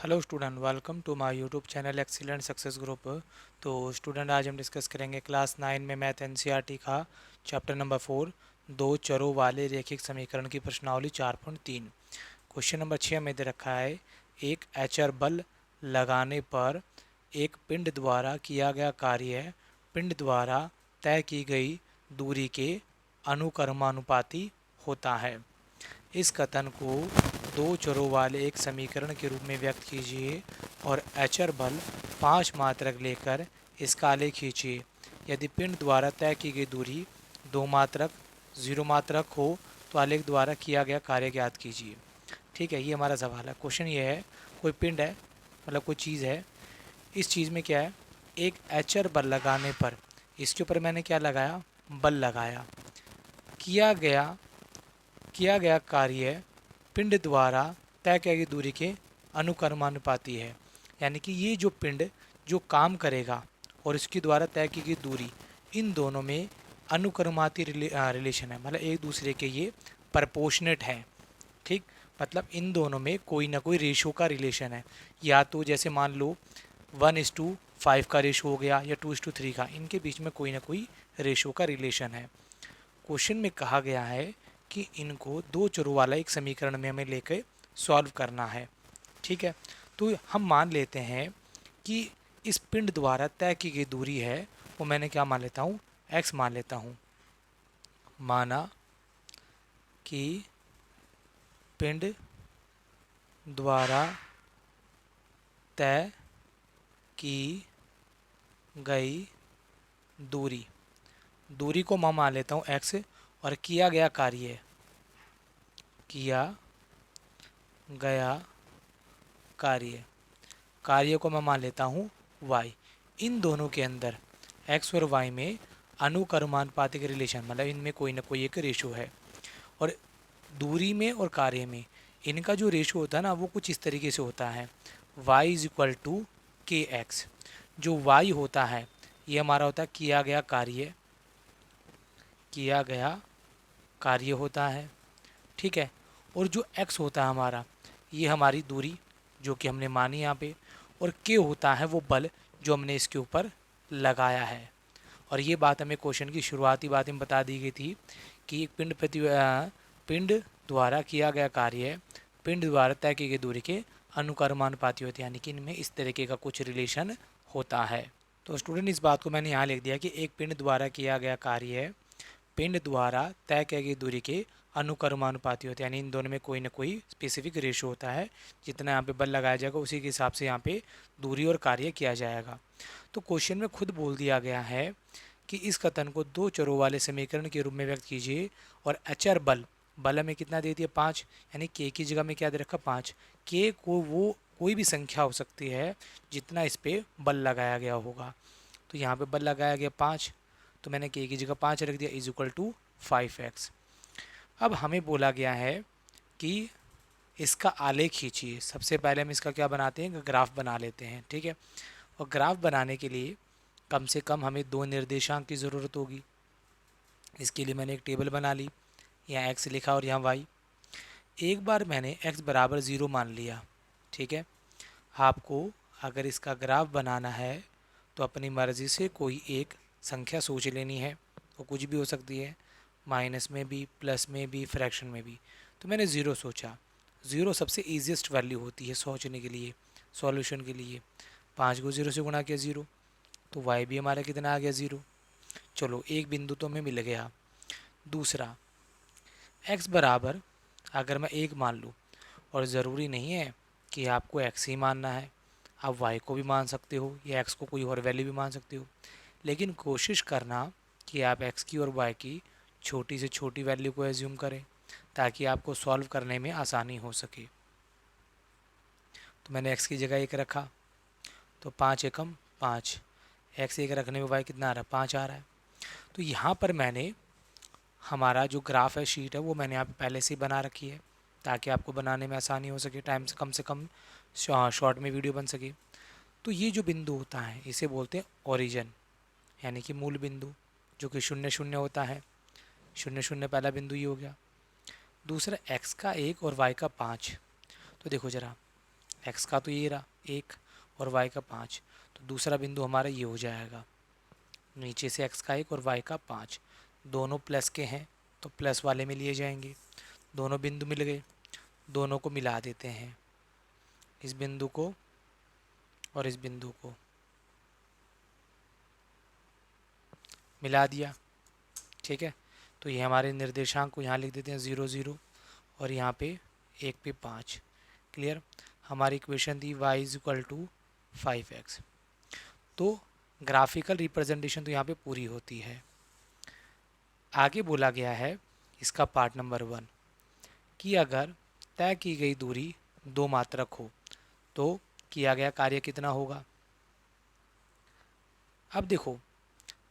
Hello student, welcome to my YouTube channel excellent success group. तो student, आज हम डिस्कस करेंगे क्लास 9 में मैथ एनसीईआरटी का चैप्टर नंबर 4, दो चरों वाले रैखिक समीकरण की प्रश्नावली 4.3। क्वेश्चन नंबर 6 में दे रखा है, एक एचर बल लगाने पर एक पिंड द्वारा किया गया कार्य पिंड द्वारा तय की गई दूरी के अनुक्रमानुपाती होता है। इस कथन को दो चरों वाले एक समीकरण के रूप में व्यक्त कीजिए और एचर बल 5 मात्रक लेकर इसका आलेख खींचिए। यदि पिंड द्वारा तय की गई दूरी 2 मात्रक 0 मात्रक हो तो आलेख द्वारा किया गया कार्य ज्ञात कीजिए। ठीक है, ये हमारा सवाल है। क्वेश्चन ये है, कोई पिंड है, मतलब कोई चीज़ है। इस चीज़ में क्या है, एक एचर बल लगाने पर इसके ऊपर मैंने क्या लगाया, बल लगाया। किया गया किया गया कार्य पिंड द्वारा तय की गई दूरी के अनुक्रमानुपाती है। यानी कि ये जो पिंड जो काम करेगा और इसके द्वारा तय की गई दूरी, इन दोनों में अनुक्रमाती रिलेशन है, मतलब एक दूसरे के ये प्रपोर्शनेट है। ठीक, मतलब इन दोनों में कोई ना कोई रेशो का रिलेशन है। या तो जैसे मान लो 1:5 का रेशो हो गया या 2:3 का, इनके बीच में कोई ना कोई रेशो का रिलेशन है। क्वेश्चन में कहा गया है कि इनको दो चरों वाला एक समीकरण में हमें लेकर सॉल्व करना है। ठीक है, तो हम मान लेते हैं कि इस पिंड द्वारा तय की गई दूरी है, वो मैंने क्या मान लेता हूँ, x मान लेता हूँ। माना कि पिंड द्वारा तय की गई दूरी दूरी को मैं मान लेता हूँ x, और किया गया कार्य को मैं मान लेता हूँ y। इन दोनों के अंदर x और y में अनुक्रमानुपातिक रिलेशन, मतलब इनमें कोई ना कोई एक रेशो है। और दूरी में और कार्य में इनका जो रेशो होता है ना, वो कुछ इस तरीके से होता है, y is equal to kx। जो y होता है ये हमारा होता है किया गया कार्य होता है। ठीक है, और जो x होता है हमारा, ये हमारी दूरी जो कि हमने मानी यहाँ पे, और k होता है वो बल जो हमने इसके ऊपर लगाया है। और ये बात हमें क्वेश्चन की शुरुआती बात में बता दी गई थी कि एक पिंड द्वारा किया गया कार्य पिंड द्वारा तय की गई दूरी के अनुक्रमानुपाती होते हैं, यानी कि इनमें इस तरीके का कुछ रिलेशन होता है। तो स्टूडेंट, इस बात को मैंने यहाँ लिख दिया कि एक पिंड द्वारा किया गया कार्य पिंड द्वारा तय की गई दूरी के अनुक्रमानुपाती होते हैं, यानी इन दोनों में कोई ना कोई स्पेसिफिक रेशो होता है। जितना यहाँ पे बल लगाया जाएगा उसी के हिसाब से यहाँ पे दूरी और कार्य किया जाएगा। तो क्वेश्चन में खुद बोल दिया गया है कि इस कथन को दो चरों वाले समीकरण के रूप में व्यक्त कीजिए और अचर बल हमें कितना दे दिया, 5, यानी के की जगह में क्या दे रखा, 5। के को वो कोई भी संख्या हो सकती है जितना इस पर बल लगाया गया होगा। तो यहाँ पे बल लगाया गया 5, तो मैंने के की जगह 5 रख दिया, इज इक्वल टू 5x। अब हमें बोला गया है कि इसका आलेख खींचिए। सबसे पहले हम इसका क्या बनाते हैं, ग्राफ बना लेते हैं। ठीक है, और ग्राफ बनाने के लिए कम से कम हमें दो निर्देशांक की ज़रूरत होगी। इसके लिए मैंने एक टेबल बना ली, यहाँ x लिखा और यहाँ y। एक बार मैंने x बराबर 0 मान लिया। ठीक है, आपको अगर इसका ग्राफ बनाना है तो अपनी मर्ज़ी से कोई एक संख्या सोच लेनी है, वो कुछ भी हो सकती है, माइनस में भी, प्लस में भी, फ्रैक्शन में भी। तो मैंने 0 सोचा। 0 सबसे ईजीएस्ट वैल्यू होती है सोचने के लिए, सॉल्यूशन के लिए। 5 को 0 से गुणा किया 0, तो y भी हमारा कितना आ गया, 0। चलो, एक बिंदु तो हमें मिल गया। दूसरा, x बराबर अगर मैं 1 मान लूँ, और ज़रूरी नहीं है कि आपको x ही मानना है, आप y को भी मान सकते हो या x को कोई और वैल्यू भी मान सकते हो, लेकिन कोशिश करना कि आप x की और y की छोटी से छोटी वैल्यू को एज्यूम करें ताकि आपको सॉल्व करने में आसानी हो सके। तो मैंने x की जगह 1 रखा, तो 5 एकम 5, x 1 रखने में y कितना आ रहा है, 5 आ रहा है। तो यहाँ पर मैंने हमारा जो ग्राफ है, शीट है, वो मैंने यहाँ पे पहले से ही बना रखी है ताकि आपको बनाने में आसानी हो सके, टाइम से कम शॉर्ट में वीडियो बन सके। तो ये जो बिंदु होता है इसे बोलते हैं ओरिजिन, यानी कि मूल बिंदु, जो कि 0 0 होता है। 0 0 पहला बिंदु ये हो गया। दूसरा x का 1 और y का 5। तो देखो ज़रा, एक्स का तो ये रहा 1 और वाई का 5, तो दूसरा बिंदु हमारा ये हो जाएगा, नीचे से एक्स का 1 और वाई का 5, दोनों प्लस के हैं तो प्लस वाले में लिए जाएंगे। दोनों बिंदु मिल गए, दोनों को मिला देते हैं, इस बिंदु को और इस बिंदु को मिला दिया। ठीक है, तो ये हमारे निर्देशांक को यहाँ लिख देते हैं 0 0 और यहाँ पे 1 पे 5। क्लियर। हमारी इक्वेशन थी y is equal to 5x। तो ग्राफिकल रिप्रेजेंटेशन तो यहाँ पे पूरी होती है। आगे बोला गया है इसका पार्ट नंबर 1 कि अगर तय की गई दूरी 2 मात्रक हो तो किया गया कार्य कितना होगा। अब देखो,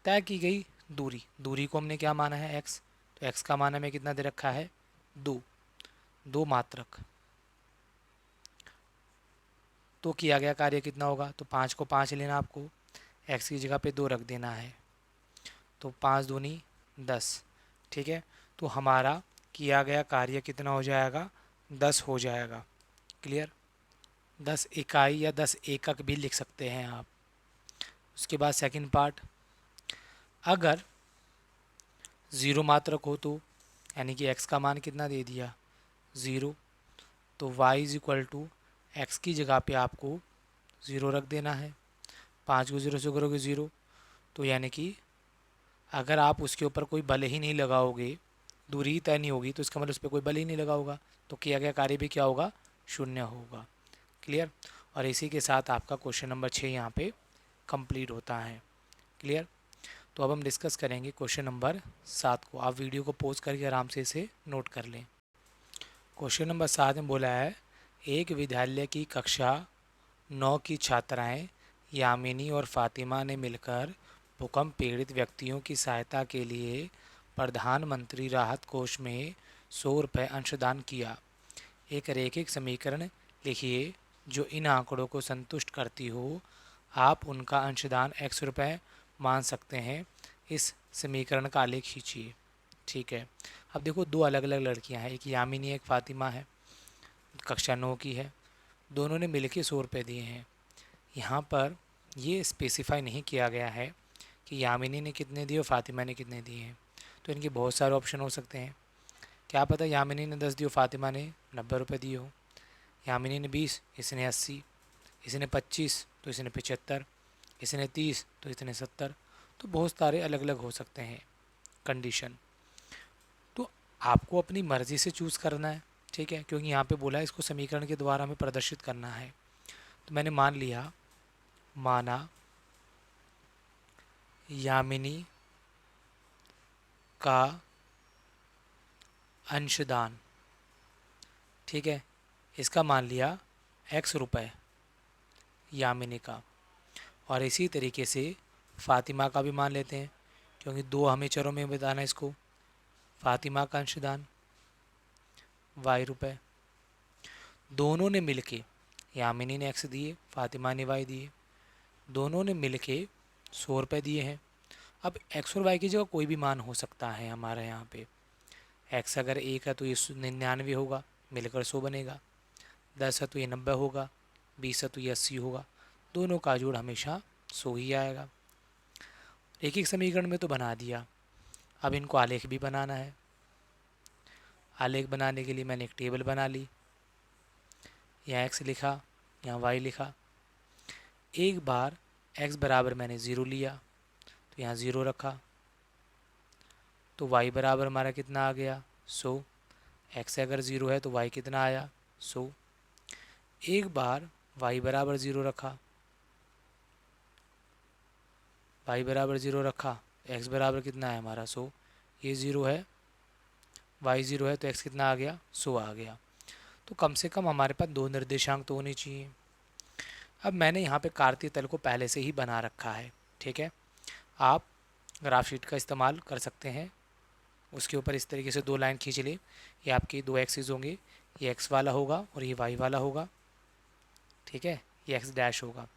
तय की गई दूरी को हमने क्या माना है x, तो x का मान हमें कितना दे रखा है 2 मात्रक, तो किया गया कार्य कितना होगा, तो 5 को 5 लेना, आपको x की जगह पे 2 रख देना है, तो 5 दूनी 10। ठीक है, तो हमारा किया गया कार्य कितना हो जाएगा 10 हो जाएगा। क्लियर। 10 इकाई या 10 एकक भी लिख सकते हैं आप। उसके बाद सेकंड पार्ट, अगर 0 मात्रक हो तो यानी कि x का मान कितना दे दिया 0, तो y is equal to X की जगह पे आपको 0 रख देना है। 5 को 0 से करोगे 0, तो यानी कि अगर आप उसके ऊपर कोई बल ही नहीं लगाओगे, दूरी ही तय नहीं होगी, तो इसका मतलब उस पर कोई बल ही नहीं लगा होगा, तो किया गया कार्य भी क्या होगा 0 होगा। क्लियर। और इसी के साथ आपका क्वेश्चन नंबर 6 यहाँ पे कंप्लीट होता है। क्लियर। तो अब हम डिस्कस करेंगे क्वेश्चन नंबर 7 को। आप वीडियो को पॉज करके आराम से इसे नोट कर लें। क्वेश्चन नंबर 7 में बोला है, एक विद्यालय की कक्षा 9 की छात्राएं यामिनी और फातिमा ने मिलकर भूकंप पीड़ित व्यक्तियों की सहायता के लिए प्रधानमंत्री राहत कोष में 100 रुपये अंशदान किया। एक रैखिक समीकरण लिखिए जो इन आंकड़ों को संतुष्ट करती हो। आप उनका अंशदान x रुपये मान सकते हैं। इस समीकरण का आलेख खींचिए। ठीक है, अब देखो दो अलग अलग लड़कियां हैं, एक यामिनी एक फातिमा है, कक्षा 9 की है, दोनों ने मिलकर 100 रुपये दिए हैं। यहाँ पर ये स्पेसिफाई नहीं किया गया है कि यामिनी ने कितने दिए और फातिमा ने कितने दिए हैं, तो इनके बहुत सारे ऑप्शन हो सकते हैं। क्या पता यामिनी ने 10 दिए, फातिमा ने 90 रुपये दिए हो, यामिनी ने 20, इसने 80, इसने 25 तो इसने 75, इसने 30 तो इसने 70, तो बहुत सारे अलग अलग हो सकते हैं कंडीशन। तो आपको अपनी मर्ज़ी से चूज़ करना है। ठीक है, क्योंकि यहाँ पे बोला है इसको समीकरण के द्वारा हमें प्रदर्शित करना है। तो मैंने माना यामिनी का अंशदान, ठीक है, इसका मान लिया x रुपये यामिनी का, और इसी तरीके से फातिमा का भी मान लेते हैं क्योंकि दो हमें चरों में बताना है इसको। फातिमा का अंशदान y रुपये, दोनों ने मिलके, यामिनी ने x दिए, फातिमा ने y दिए, दोनों ने मिलके 100 रुपये दिए हैं। अब x और y की जगह कोई भी मान हो सकता है हमारे यहाँ पे। x अगर 1 है तो ये 99 होगा, मिलकर 100 बनेगा। 10 है तो ये 90 होगा, 20 है तो ये 80 होगा, दोनों का जोड़ हमेशा 100 ही आएगा। एक एक समीकरण में तो बना दिया, अब इनको आलेख भी बनाना है। आलेख बनाने के लिए मैंने एक टेबल बना ली, यहाँ x लिखा, यहाँ y लिखा। एक बार x बराबर मैंने 0 लिया तो यहाँ 0 रखा, तो y बराबर हमारा कितना आ गया 100। x अगर 0 है तो y कितना आया 100। एक बार y बराबर 0 रखा, y बराबर 0 रखा, x बराबर कितना है हमारा 100। ये 0 है, y 0 है, तो x कितना आ गया 100 आ गया। तो कम से कम हमारे पास दो निर्देशांक तो होने चाहिए। अब मैंने यहाँ पे कार्तीय तल को पहले से ही बना रखा है। ठीक है, आप ग्राफ शीट का इस्तेमाल कर सकते हैं, उसके ऊपर इस तरीके से दो लाइन खींच ले। ये आपके दो एक्सिस होंगे, ये एक्स वाला होगा और ये वाई वाला होगा। ठीक है, ये एक्स डैश होगा।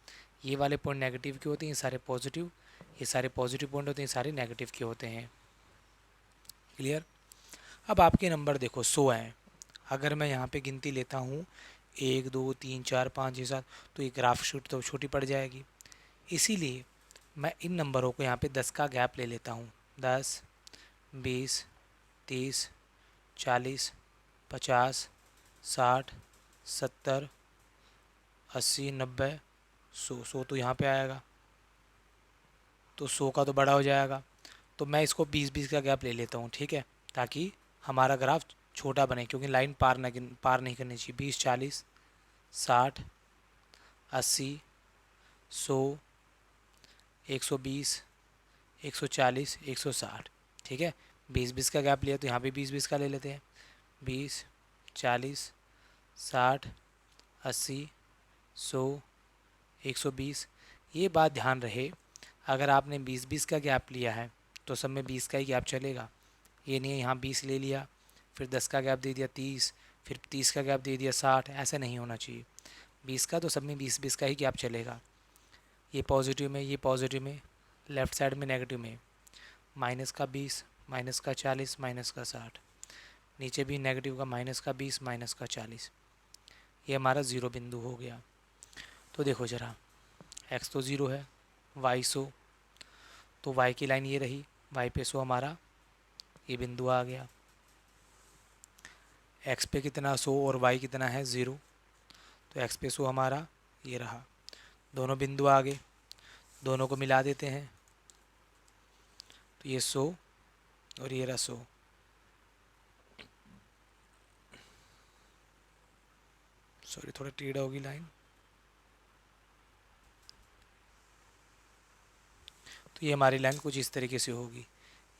ये वाले पॉइंट नेगेटिव के होते हैं, ये सारे पॉजिटिव, ये सारे पॉजिटिव पॉइंट होते हैं, सारे नेगेटिव के होते हैं। क्लियर। अब आपके नंबर देखो 100 हैं। अगर मैं यहाँ पे गिनती लेता हूँ 1 2 3 4 5 6 7, तो ये ग्राफ शीट तो छोटी पड़ जाएगी। इसीलिए मैं इन नंबरों को यहाँ पे 10 का गैप ले लेता हूँ। 10 20 30 40 50 60 70 80 90 100। 100 तो यहाँ पे आएगा, तो 100 का तो बड़ा हो जाएगा। तो मैं इसको 20-20 का गैप ले लेता हूँ, ठीक है, ताकि हमारा ग्राफ छोटा बने, क्योंकि लाइन पार नहीं करनी चाहिए। 20 40 60 80 100 120 140 160, ठीक है। 20-20 का गैप लिया तो यहाँ भी 20-20 का ले लेते हैं। 20 40 60 80 100 120। ये बात ध्यान रहे, अगर आपने 20-20 का गैप लिया है तो सब में 20 का ही गैप चलेगा। ये नहीं है यहाँ 20 ले लिया, फिर 10 का गैप दे दिया 30, फिर 30 का गैप दे दिया 60, ऐसा नहीं होना चाहिए। 20 का तो सब में 20-20 का ही गैप चलेगा। ये पॉजिटिव में, ये पॉजिटिव में, लेफ़्ट साइड में नेगेटिव में, माइनस का 20, माइनस का 40, माइनस का 60, नीचे भी नेगेटिव का माइनस का 20, माइनस का 40। ये हमारा ज़ीरो बिंदु हो गया। तो देखो ज़रा, एक्स तो ज़ीरो है, वाई 100, तो वाई की लाइन ये रही, वाई पे 100 हमारा ये बिंदु आ गया। एक्स पे कितना 100 और वाई कितना है 0, तो एक्स पे 100 हमारा ये रहा। दोनों बिंदु आ गए, दोनों को मिला देते हैं, तो ये 100 और ये रहा 100। सॉरी, थोड़ा टेढ़ा होगी लाइन। तो ये हमारी लाइन कुछ इस तरीके से होगी।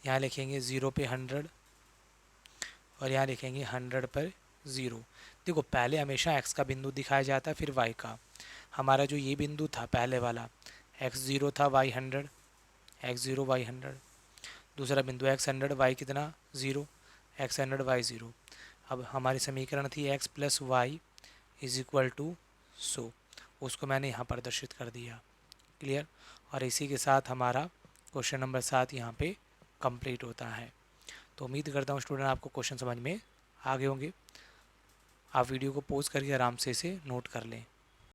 यहाँ लिखेंगे 0 पे 100 और यहाँ लिखेंगे 100 पर 0। देखो, पहले हमेशा x का बिंदु दिखाया जाता है, फिर y का। हमारा जो ये बिंदु था पहले वाला, x0 था, y 100, x0 y 100। दूसरा बिंदु x 100, y कितना 0, x 100 y 0। अब हमारी समीकरण थी x plus Y is equal to 100, उसको मैंने यहाँ प्रदर्शित कर दिया। क्लियर। और इसी के साथ हमारा क्वेश्चन नंबर 7 यहाँ पे कंप्लीट होता है। तो उम्मीद करता हूँ स्टूडेंट आपको क्वेश्चन समझ में आ गए होंगे। आप वीडियो को पॉज करके आराम से इसे नोट कर लें।